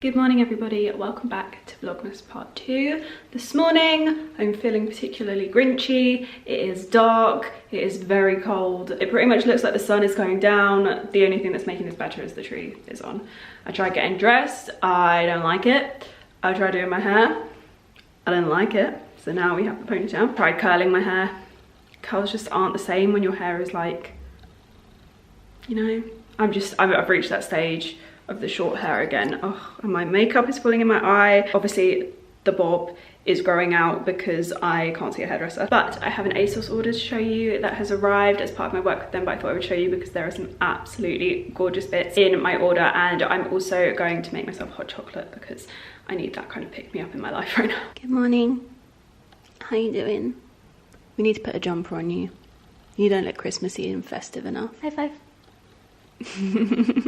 Good morning everybody, welcome back to Vlogmas part 2. This morning I'm feeling particularly grinchy. It is dark, it is very cold. It pretty much looks like the sun is going down. The only thing that's making this better is the tree is on. I tried getting dressed, I don't like it. I tried doing my hair, I don't like it. So now we have the ponytail. Tried curling my hair. Curls just aren't the same when your hair is like, you know, I've reached that stage of the short hair again. Oh, and my makeup is falling in my eye. Obviously the bob is growing out because I can't see a hairdresser, but I have an Asos order to show you that has arrived as part of my work with them, but I thought I would show you because there are some absolutely gorgeous bits in my order, and I'm also going to make myself hot chocolate because I need that kind of pick me up in my life right now. Good morning, how you doing? We need to put a jumper on you. You don't look Christmassy and festive enough. High five.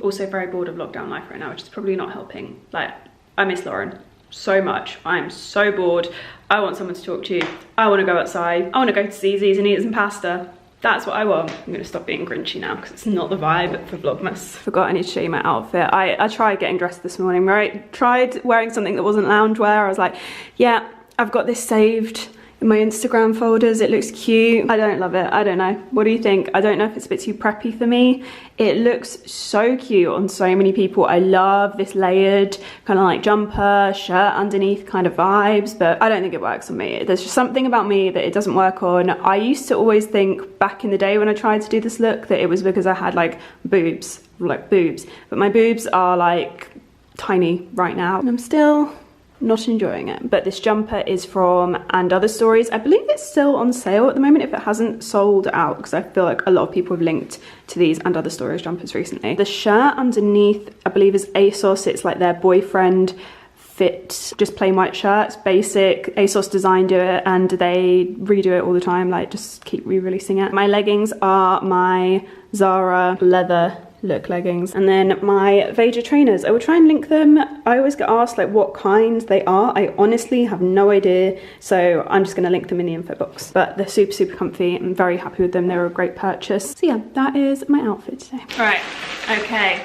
Also very bored of lockdown life right now, which is probably not helping. Like, I miss Lauren so much. I'm so bored. I want someone to talk to. I want to go outside. I want to go to Suzie's and eat some pasta. That's what I want. I'm gonna stop being grinchy now because it's not the vibe for Vlogmas. Forgot I need to show you my outfit. I tried getting dressed this morning, right? Tried wearing something that wasn't loungewear. I was like, yeah, I've got this saved in my Instagram folders. It looks cute. I don't love it. I don't know. What do you think? I don't know if it's a bit too preppy for me. It looks so cute on so many people. I love this layered kind of like jumper, shirt underneath kind of vibes, but I don't think it works on me. There's just something about me that it doesn't work on. I used to always think back in the day when I tried to do this look that it was because I had like boobs, but my boobs are like tiny right now and I'm still not enjoying it. But this jumper is from And Other Stories. I believe it's still on sale at the moment if it hasn't sold out, because I feel like a lot of people have linked to these And Other Stories jumpers recently. The shirt underneath I believe is Asos. It's like their boyfriend fit, just plain white shirts, basic. Asos designed it and they redo it all the time, like just keep re-releasing it. My leggings are my Zara leather look leggings, and then my Vader trainers. I will try and link them. I always get asked like what kind they are. I honestly have no idea, so I'm just going to link them in the info box, but they're super comfy. I'm very happy with them. They were a great purchase. So yeah, that is my outfit today. All right, okay,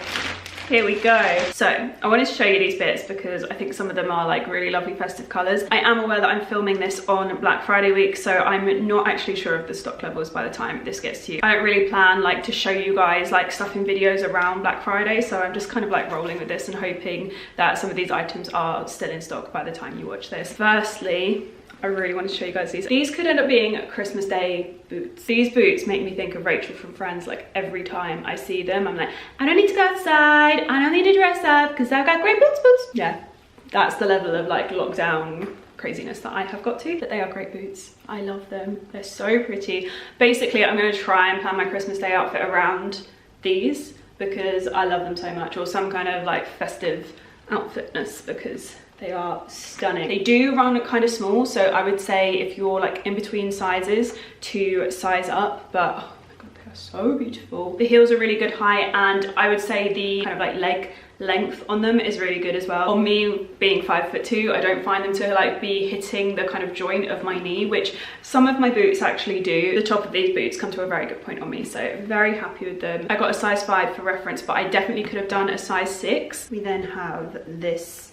here we go. So I wanted to show you these bits because I think some of them are like really lovely festive colors. I am aware that I'm filming this on Black Friday week, so I'm not actually sure of the stock levels by the time this gets to you. I don't really plan like to show you guys like stuff in videos around Black Friday, so I'm just kind of like rolling with this and hoping that some of these items are still in stock by the time you watch this. Firstly, I really want to show you guys these. These could end up being Christmas Day boots. These boots make me think of Rachel from Friends. Like every time I see them, I'm like, I don't need to go outside. I don't need to dress up because I've got great boots. Yeah, that's the level of like lockdown craziness that I have got to. But they are great boots. I love them. They're so pretty. Basically, I'm going to try and plan my Christmas Day outfit around these because I love them so much, or some kind of like festive outfitness because they are stunning. They do run kind of small, so I would say if you're like in between sizes to size up, but oh my god, they are so beautiful. The heels are really good height, and I would say the kind of like leg length on them is really good as well. On me being 5'2", I don't find them to like be hitting the kind of joint of my knee, which some of my boots actually do. The top of these boots come to a very good point on me, so very happy with them. I got a size 5 for reference, but I definitely could have done a size 6. We then have this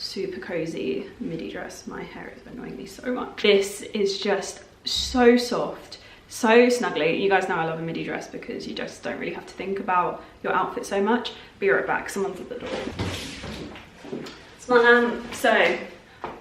super cozy midi dress. My hair is annoying me so much. This is just so soft, so snuggly. You guys know I love a midi dress because you just don't really have to think about your outfit so much. Be right back, someone's at the door. It's my lamp. So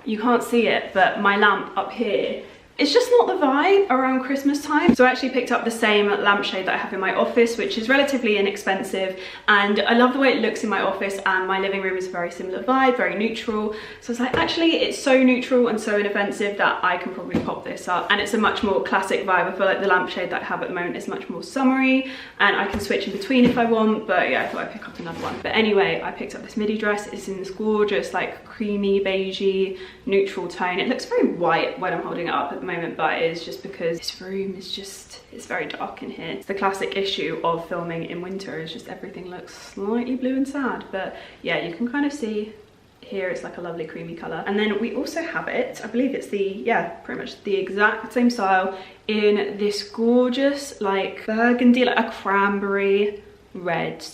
you can't see it, but my lamp up here, it's just not the vibe around Christmas time. So I actually picked up the same lampshade that I have in my office, which is relatively inexpensive, and I love the way it looks in my office, and my living room is a very similar vibe, very neutral. So it's like, actually it's so neutral and so inoffensive that I can probably pop this up, and it's a much more classic vibe. I feel like the lampshade that I have at the moment is much more summery, and I can switch in between if I want, but yeah, I thought I'd pick up another one. But anyway, I picked up this midi dress. It's in this gorgeous like creamy beigey neutral tone. It looks very white when I'm holding it up at the moment, but it is just because this room is just, it's very dark in here. It's the classic issue of filming in winter, is just everything looks slightly blue and sad. But yeah, you can kind of see here it's like a lovely creamy color. And then we also have it, I believe it's the, yeah, pretty much the exact same style in this gorgeous like burgundy, like a cranberry red,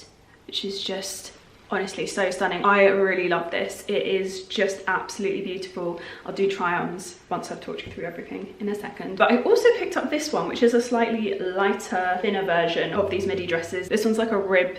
which is just Honestly, so stunning. I really love this. It is just absolutely beautiful. I'll do try-ons once I've talked you through everything in a second. But I also picked up this one, which is a slightly lighter, thinner version of these midi dresses. This one's like a rib,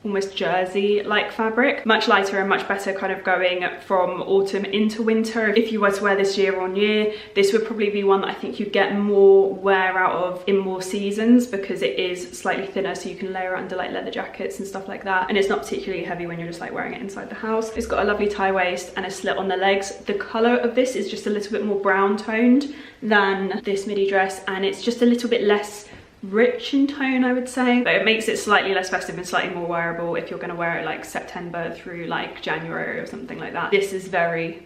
almost jersey like fabric, much lighter and much better, kind of going from autumn into winter. If you were to wear this year on year, this would probably be one that I think you get more wear out of in more seasons, because it is slightly thinner, so you can layer it under like leather jackets and stuff like that, and it's not particularly heavy when you're just like wearing it inside the house. It's got a lovely tie waist and a slit on the legs. The color of this is just a little bit more brown toned than this midi dress, and it's just a little bit less rich in tone, I would say, but it makes it slightly less festive and slightly more wearable if you're going to wear it like September through like January or something like that. This is very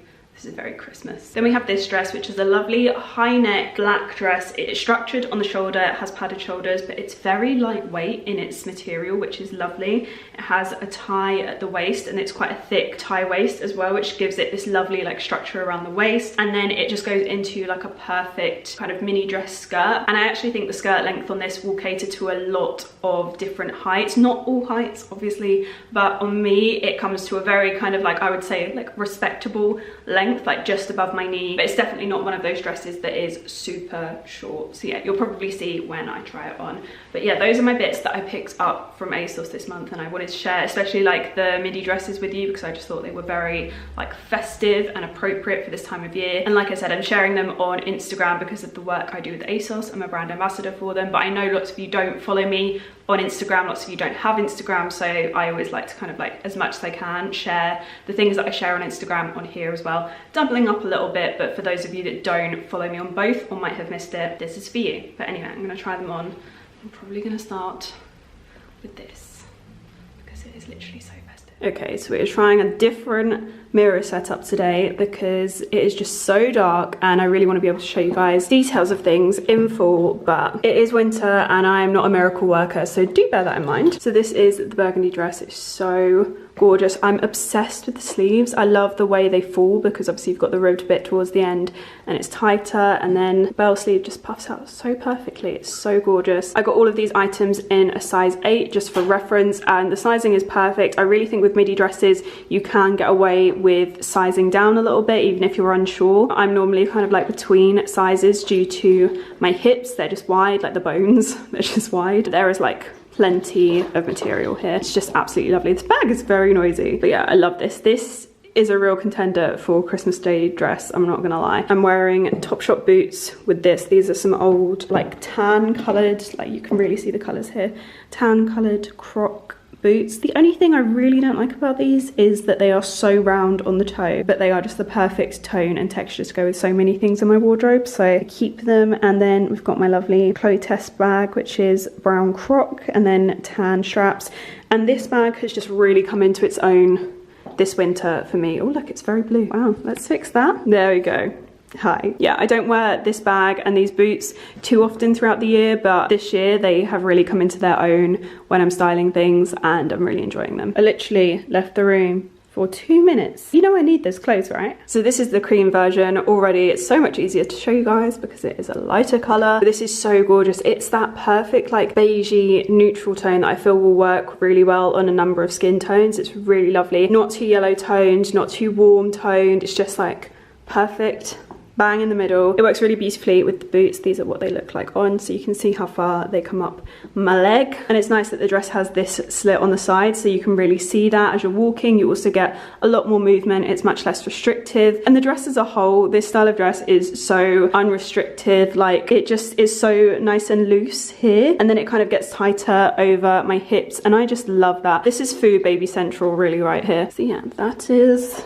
Christmas. Then we have this dress, which is a lovely high neck black dress. It is structured on the shoulder, it has padded shoulders, but it's very lightweight in its material, which is lovely. It has a tie at the waist, and it's quite a thick tie waist as well, which gives it this lovely like structure around the waist, and then it just goes into like a perfect kind of mini dress skirt. And I actually think the skirt length on this will cater to a lot of different heights, not all heights obviously, but on me it comes to a very kind of like, I would say like respectable length, like just above my knee, but it's definitely not one of those dresses that is super short. So yeah, you'll probably see when I try it on. But yeah, those are my bits that I picked up from Asos this month, and I wanted to share, especially like the midi dresses with you, because I just thought they were very like festive and appropriate for this time of year. And like I said, I'm sharing them on Instagram because of the work I do with Asos. I'm a brand ambassador for them, but I know lots of you don't follow me on Instagram, lots of you don't have Instagram, so I always like to kind of like, as much as I can, share the things that I share on Instagram on here as well, doubling up a little bit. But for those of you that don't follow me on both or might have missed it, this is for you. But anyway, I'm gonna try them on. I'm probably gonna start with this because it is literally so festive. Okay, so we're trying a different mirror setup today because it is just so dark, and I really want to be able to show you guys details of things in full, but it is winter and I am not a miracle worker, so do bear that in mind. So this is the burgundy dress. It's so gorgeous. I'm obsessed with the sleeves. I love the way they fall, because obviously you've got the ribbed bit towards the end and it's tighter, and then the bell sleeve just puffs out so perfectly. It's so gorgeous. I got all of these items in a size 8 just for reference, and the sizing is perfect. I really think with midi dresses you can get away with sizing down a little bit even if you're unsure. I'm normally kind of like between sizes due to my hips. They're just wide, like the bones, they're just wide. There is like plenty of material here. It's just absolutely lovely. This bag is very noisy, but yeah, I love this. This is a real contender for Christmas Day dress, I'm not gonna lie. I'm wearing Topshop boots with this. These are some old like tan coloured, like you can really see the colours here, tan coloured Croc boots. The only thing I really don't like about these is that they are so round on the toe, but they are just the perfect tone and texture to go with so many things in my wardrobe, so I keep them. And then we've got my lovely Chloe Test bag, which is brown Croc and then tan straps. And this bag has just really come into its own this winter for me. Oh look, it's very blue. Wow, let's fix that. There we go. Hi. Yeah, I don't wear this bag and these boots too often throughout the year, but this year they have really come into their own when I'm styling things, and I'm really enjoying them. I literally left the room for 2 minutes. You know I need those clothes, right? So this is the cream version. Already it's so much easier to show you guys because it is a lighter color. This is so gorgeous. It's that perfect like beigey neutral tone that I feel will work really well on a number of skin tones. It's really lovely. Not too yellow toned, not too warm toned. It's just like perfect. Bang in the middle. It works really beautifully with the boots. These are what they look like on, so you can see how far they come up my leg. And it's nice that the dress has this slit on the side, so you can really see that as you're walking. You also get a lot more movement. It's much less restrictive. And the dress as a whole, this style of dress is so unrestricted. Like, it just is so nice and loose here, and then it kind of gets tighter over my hips, and I just love that. This is food baby central really right here. So yeah, that is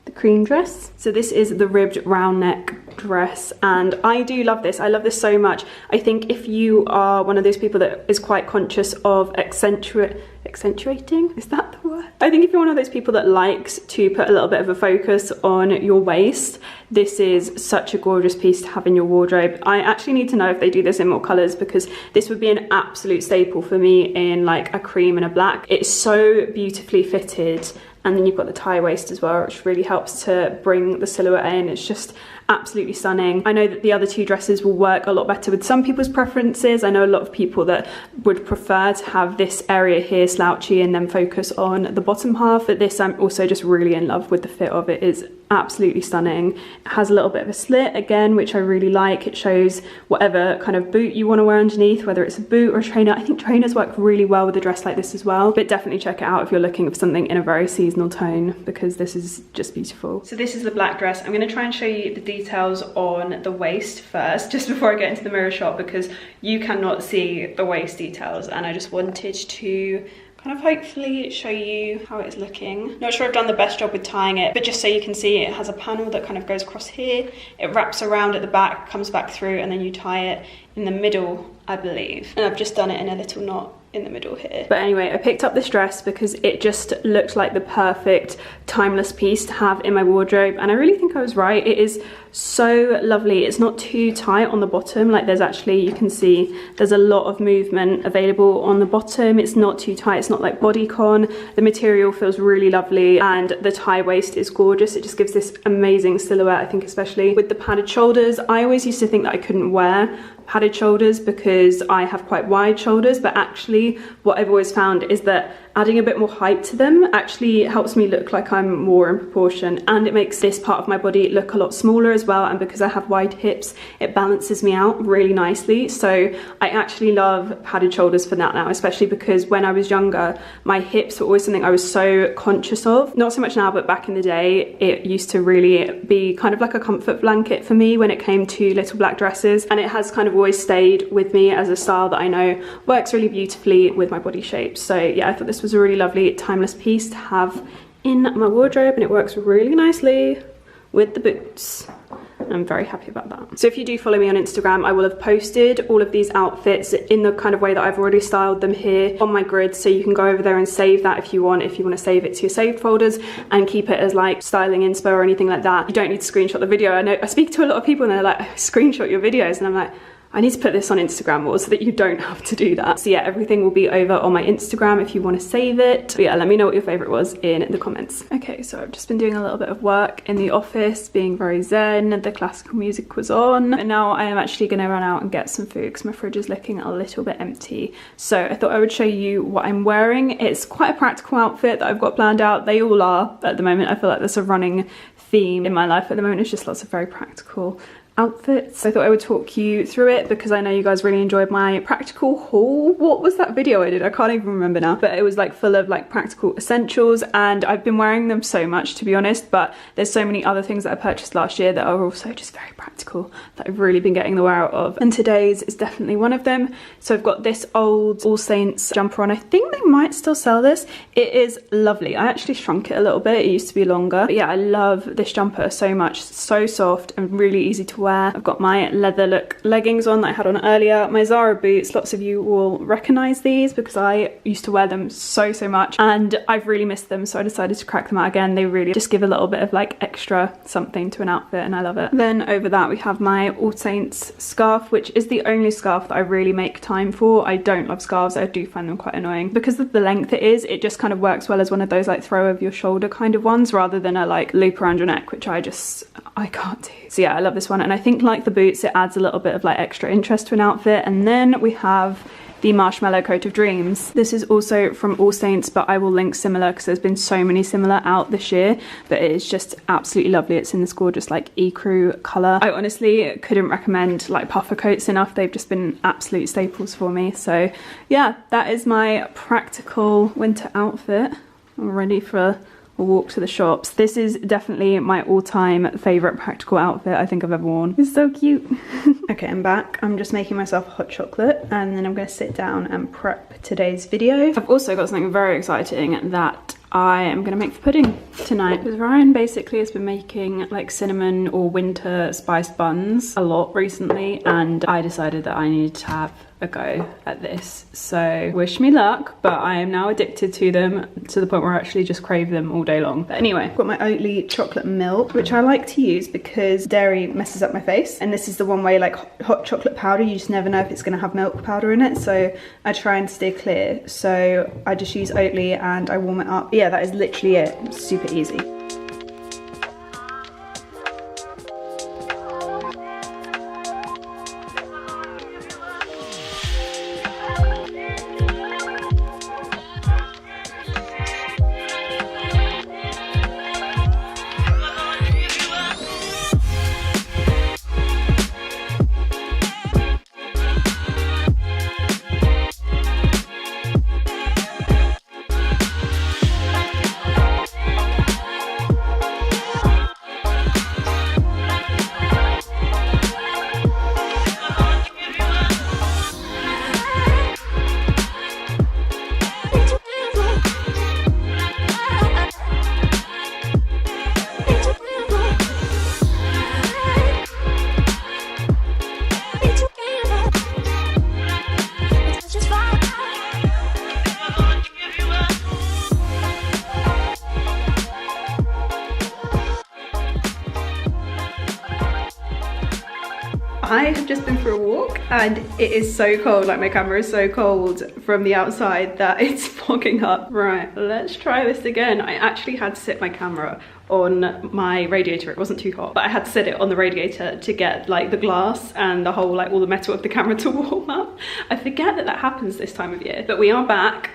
the cream dress. So this is the ribbed round neck dress, and I do love this. I love this so much. I think if you are one of those people that is quite conscious of accentuating, is that the word? I think if you're one of those people that likes to put a little bit of a focus on your waist, this is such a gorgeous piece to have in your wardrobe. I actually need to know if they do this in more colors, because this would be an absolute staple for me in like a cream and a black. It's so beautifully fitted, and then you've got the tie waist as well, which really helps to bring the silhouette in. It's just absolutely stunning. I know that the other two dresses will work a lot better with some people's preferences. I know a lot of people that would prefer to have this area here slouchy and then focus on the bottom half, but this I'm also just really in love with the fit of it. Is absolutely stunning. It has a little bit of a slit again, which I really like. It shows whatever kind of boot you want to wear underneath, whether it's a boot or a trainer. I think trainers work really well with a dress like this as well, but definitely check it out if you're looking for something in a very seasonal tone, because this is just beautiful. So this is the black dress. I'm going to try and show you the details on the waist first, just before I get into the mirror shot, because you cannot see the waist details, and I just wanted to kind of hopefully show you how it's looking. Not sure I've done the best job with tying it, but just so you can see, it has a panel that kind of goes across here, it wraps around at the back, comes back through, and then you tie it in the middle, I believe. And I've just done it in a little knot in the middle here. But anyway, I picked up this dress because it just looked like the perfect timeless piece to have in my wardrobe, and I really think I was right. It is so lovely. It's not too tight on the bottom, like there's actually, you can see there's a lot of movement available on the bottom. It's not too tight, it's not like bodycon. The material feels really lovely, and the tie waist is gorgeous. It just gives this amazing silhouette, I think, especially with the padded shoulders. I always used to think that I couldn't wear padded shoulders because I have quite wide shoulders, but actually what I've always found is that adding a bit more height to them actually helps me look like I'm more in proportion, and it makes this part of my body look a lot smaller as well. And because I have wide hips, it balances me out really nicely. So I actually love padded shoulders for that now, especially because when I was younger, my hips were always something I was so conscious of. Not so much now, but back in the day, it used to really be kind of like a comfort blanket for me when it came to little black dresses, and it has kind of always stayed with me as a style that I know works really beautifully with my body shape. So yeah, I thought this was a really lovely timeless piece to have in my wardrobe, and it works really nicely with the boots. I'm very happy about that. So if you do follow me on Instagram, I will have posted all of these outfits in the kind of way that I've already styled them here on my grid, so you can go over there and save that if you want to save it to your saved folders and keep it as like styling inspo or anything like that. You don't need to screenshot the video. I know I speak to a lot of people and they're like, screenshot your videos, and I'm like, I need to put this on Instagram more so that you don't have to do that. So yeah, everything will be over on my Instagram if you want to save it. But yeah, let me know what your favorite was in the comments. Okay, so I've just been doing a little bit of work in the office, being very zen. The classical music was on, and now I am actually going to run out and get some food because my fridge is looking a little bit empty. So I thought I would show you what I'm wearing. It's quite a practical outfit that I've got planned out. They all are at the moment. I feel like there's a running theme in my life at the moment. It's just lots of very practical outfits. So I thought I would talk you through it because I know you guys really enjoyed my practical haul. What was that video I did? I can't even remember now, but it was like full of like practical essentials, and I've been wearing them so much, to be honest, but there's so many other things that I purchased last year that are also just very practical that I've really been getting the wear out of, and today's is definitely one of them. So I've got this old All Saints jumper on. I think they might still sell this. It is lovely. I actually shrunk it a little bit. It used to be longer, but yeah, I love this jumper so much. It's so soft and really easy to wear. I've got my leather look leggings on that I had on earlier, my Zara boots. Lots of you will recognize these because I used to wear them so much, and I've really missed them, so I decided to crack them out again. They really just give a little bit of like extra something to an outfit, and I love it. Then over that we have my All Saints scarf, which is the only scarf that I really make time for. I don't love scarves. I do find them quite annoying because of the length it is. It just kind of works well as one of those like throw over your shoulder kind of ones rather than a like loop around your neck, which I can't do. So yeah, I love this one, and I think like the boots, it adds a little bit of like extra interest to an outfit. And then we have the Marshmallow Coat of Dreams. This is also from All Saints, but I will link similar because there's been so many similar out this year, but it is just absolutely lovely. It's in this gorgeous like ecru colour. I honestly couldn't recommend like puffer coats enough. They've just been absolute staples for me. So yeah, that is my practical winter outfit. I'm ready for a walk to the shops. This is definitely my all-time favourite practical outfit I think I've ever worn. It's so cute. Okay, I'm back. I'm just making myself a hot chocolate, and then I'm going to sit down and prep today's video. I've also got something very exciting that I am going to make for pudding tonight, because Ryan basically has been making like cinnamon or winter spiced buns a lot recently, and I decided that I needed to have a go at this. So wish me luck, but I am now addicted to them to the point where I actually just crave them all day long. But anyway, I've got my Oatly chocolate milk, which I like to use because dairy messes up my face, and this is the one way like hot chocolate powder, you just never know if it's going to have milk powder in it, so I try and steer clear. So I just use Oatly and I warm it up. Yeah, that is literally it. It's super easy. I have just been through a walk and it is so cold, like my camera is so cold from the outside that it's fogging up. Right, let's try this again. I actually had to sit my camera on my radiator. It wasn't too hot, but I had to sit it on the radiator to get like the glass and the whole, like all the metal of the camera to warm up. I forget that that happens this time of year, but we are back.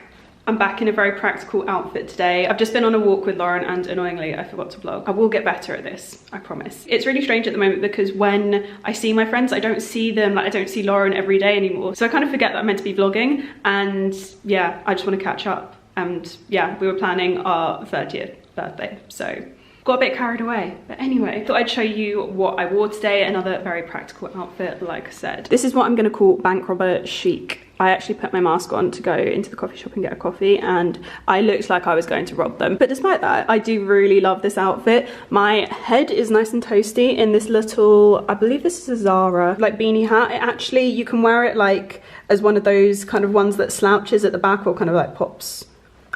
I'm back in a very practical outfit today. I've just been on a walk with Lauren and annoyingly I forgot to vlog. I will get better at this, I promise. It's really strange at the moment because when I see my friends, I don't see them, like I don't see Lauren every day anymore. So I kind of forget that I'm meant to be vlogging, and yeah, I just want to catch up. And yeah, we were planning our 30th birthday, so got a bit carried away. But anyway, thought I'd show you what I wore today. Another very practical outfit, like I said. This is what I'm gonna call bank robber chic. I actually put my mask on to go into the coffee shop and get a coffee, and I looked like I was going to rob them. But despite that, I do really love this outfit. My head is nice and toasty in this little, I believe this is a Zara, like beanie hat. It actually, you can wear it like as one of those kind of ones that slouches at the back or kind of like pops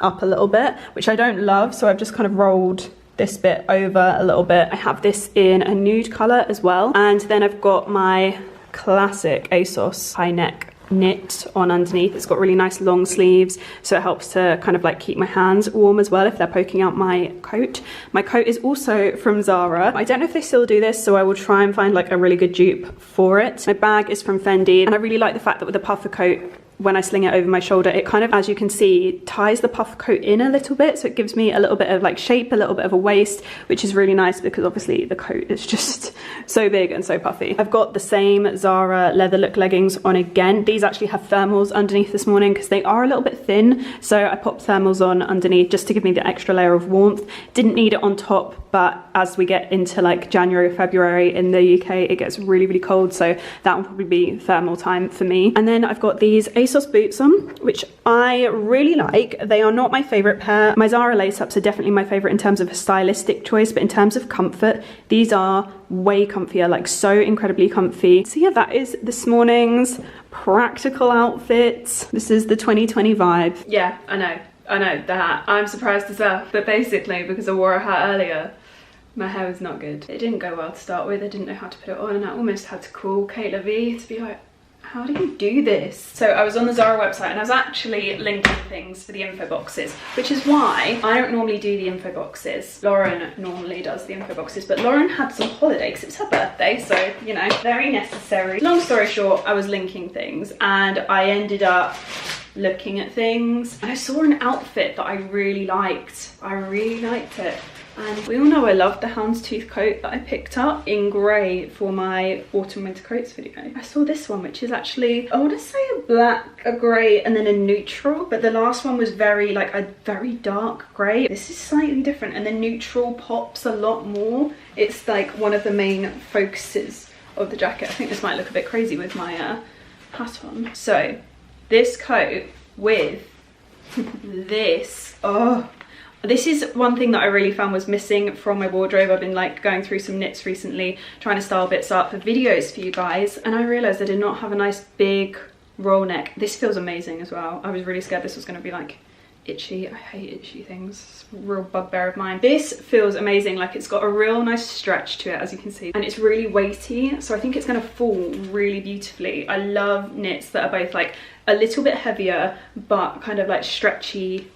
up a little bit, which I don't love. So I've just kind of rolled this bit over a little bit. I have this in a nude color as well. And then I've got my classic Asos high neck knit on underneath. It's got really nice long sleeves, so it helps to kind of like keep my hands warm as well if they're poking out my coat. My coat is also from Zara. I don't know if they still do this, so I will try and find like a really good dupe for it. My bag is from Fendi, and I really like the fact that with the puffer coat, when I sling it over my shoulder, it kind of, as you can see, ties the puffer coat in a little bit, so it gives me a little bit of like shape, a little bit of a waist, which is really nice because obviously the coat is just so big and so puffy. I've got the same Zara leather look leggings on again. These actually have thermals underneath this morning because they are a little bit thin, so I popped thermals on underneath just to give me the extra layer of warmth. Didn't need it on top, but as we get into like January, February in the UK, it gets really, really cold, so that will probably be thermal time for me. And then I've got these Asos boots on, which I really like. They are not my favorite pair. My Zara lace-ups are definitely my favorite in terms of a stylistic choice, but in terms of comfort, these are way comfier, like so incredibly comfy. So yeah, that is this morning's practical outfit. This is the 2020 vibe. Yeah, I know, the hat. I'm surprised as well, but basically because I wore a hat earlier, my hair was not good. It didn't go well to start with. I didn't know how to put it on, and I almost had to call Kayla V to be like, how do you do this? So I was on the Zara website and I was actually linking things for the info boxes, which is why I don't normally do the info boxes. Lauren normally does the info boxes, but Lauren had some holiday because it's her birthday, so, you know, very necessary. Long story short, I was linking things and I ended up looking at things and I saw an outfit that I really liked. I really liked it. And we all know I love the houndstooth coat that I picked up in grey for my autumn winter coats video. I saw this one, which is actually, I want to say a black, a grey, and then a neutral, but the last one was very like a very dark grey. This is slightly different, and the neutral pops a lot more. It's like one of the main focuses of the jacket. I think this might look a bit crazy with my hat on. So this coat with this, oh, this is one thing that I really found was missing from my wardrobe. I've been like going through some knits recently, trying to style bits up for videos for you guys, and I realized I did not have a nice big roll neck. This feels amazing as well. I was really scared this was going to be like itchy. I hate itchy things. It's a real bugbear of mine. This feels amazing. Like it's got a real nice stretch to it, as you can see, and it's really weighty, so I think it's going to fall really beautifully. I love knits that are both like a little bit heavier but kind of like stretchy,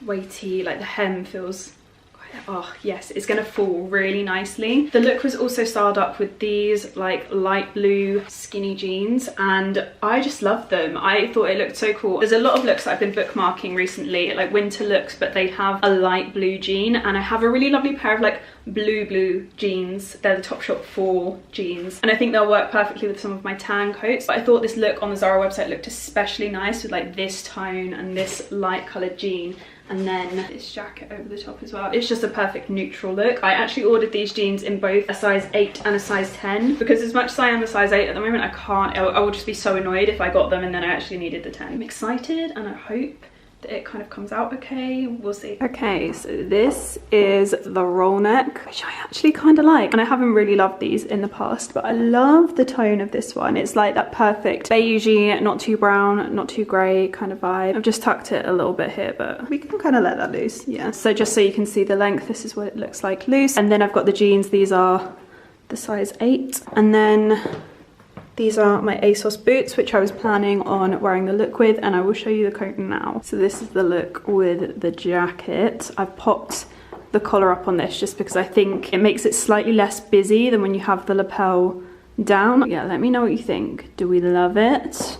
weighty. Like the hem feels quite, oh yes, it's gonna fall really nicely. The look was also styled up with these like light blue skinny jeans, and I just love them. I thought it looked so cool. There's a lot of looks that I've been bookmarking recently, like winter looks, but they have a light blue jean, and I have a really lovely pair of like blue jeans. They're the Topshop 4 jeans, and I think they'll work perfectly with some of my tan coats. But I thought this look on the Zara website looked especially nice with like this tone and this light coloured jean, and then this jacket over the top as well. It's just a perfect neutral look. I actually ordered these jeans in both a size 8 and a size 10 because as much as I am a size 8 at the moment, I can't, I would just be so annoyed if I got them and then I actually needed the 10. I'm excited and I hope that it kind of comes out okay. We'll see. Okay, so this is the roll neck, which I actually kind of like, and I haven't really loved these in the past, but I love the tone of this one. It's like that perfect beigey, not too brown, not too grey kind of vibe. I've just tucked it a little bit here, but we can kind of let that loose. Yeah, so just so you can see the length, this is what it looks like loose. And then I've got the jeans. These are the size 8, and then These are my Asos boots, which I was planning on wearing the look with, and I will show you the coat now. So this is the look with the jacket. I've popped the collar up on this just because I think it makes it slightly less busy than when you have the lapel down. Yeah, let me know what you think. Do we love it?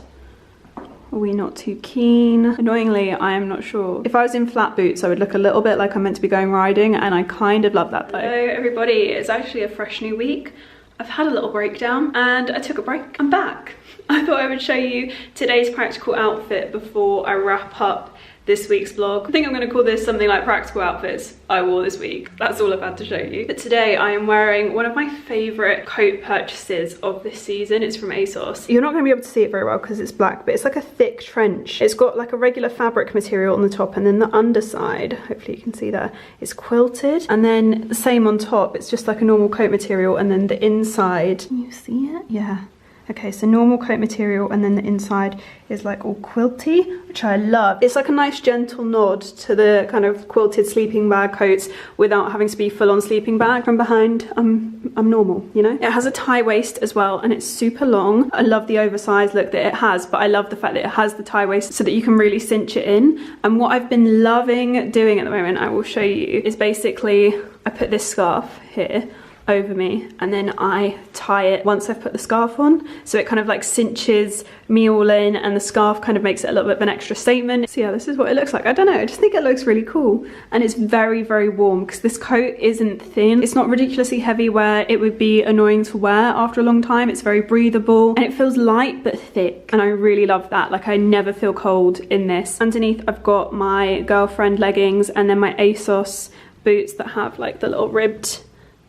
Are we not too keen? Annoyingly, I am not sure. If I was in flat boots, I would look a little bit like I'm meant to be going riding, and I kind of love that though. Hello everybody, it's actually a fresh new week. I've had a little breakdown and I took a break. I'm back. I thought I would show you today's practical outfit before I wrap up this week's vlog. I think I'm going to call this something like practical outfits I wore this week. That's all I've had to show you. But today I am wearing one of my favourite coat purchases of this season. It's from Asos. You're not going to be able to see it very well because it's black, but it's like a thick trench. It's got like a regular fabric material on the top, and then the underside, hopefully you can see there, is quilted. And then the same on top, it's just like a normal coat material, and then the inside, can you see it? Yeah. Okay, so normal coat material, and then the inside is like all quilty, which I love. It's like a nice gentle nod to the kind of quilted sleeping bag coats without having to be full on sleeping bag. From behind, I'm normal, you know? It has a tie waist as well, and it's super long. I love the oversized look that it has, but I love the fact that it has the tie waist so that you can really cinch it in. And what I've been loving doing at the moment, I will show you, is basically I put this scarf here over me, and then I tie it once I've put the scarf on, so it kind of like cinches me all in, and the scarf kind of makes it a little bit of an extra statement. So yeah, this is what it looks like. I don't know, I just think it looks really cool, and it's very, very warm because this coat isn't thin. It's not ridiculously heavy where it would be annoying to wear after a long time. It's very breathable, and it feels light but thick, and I really love that. Like, I never feel cold in this. Underneath I've got my girlfriend leggings, and then my Asos boots that have like the little ribbed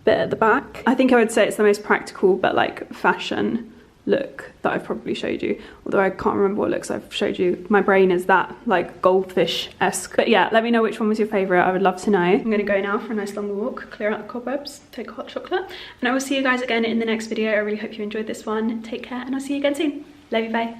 bit at the back. I think I would say it's the most practical but like fashion look that I've probably showed you, although I can't remember what looks I've showed you. My brain is that like goldfish-esque. But yeah, let me know which one was your favourite. I would love to know. I'm gonna go now for a nice long walk, clear out the cobwebs, take a hot chocolate, and I will see you guys again in the next video. I really hope you enjoyed this one. Take care, and I'll see you again soon. Love you, bye.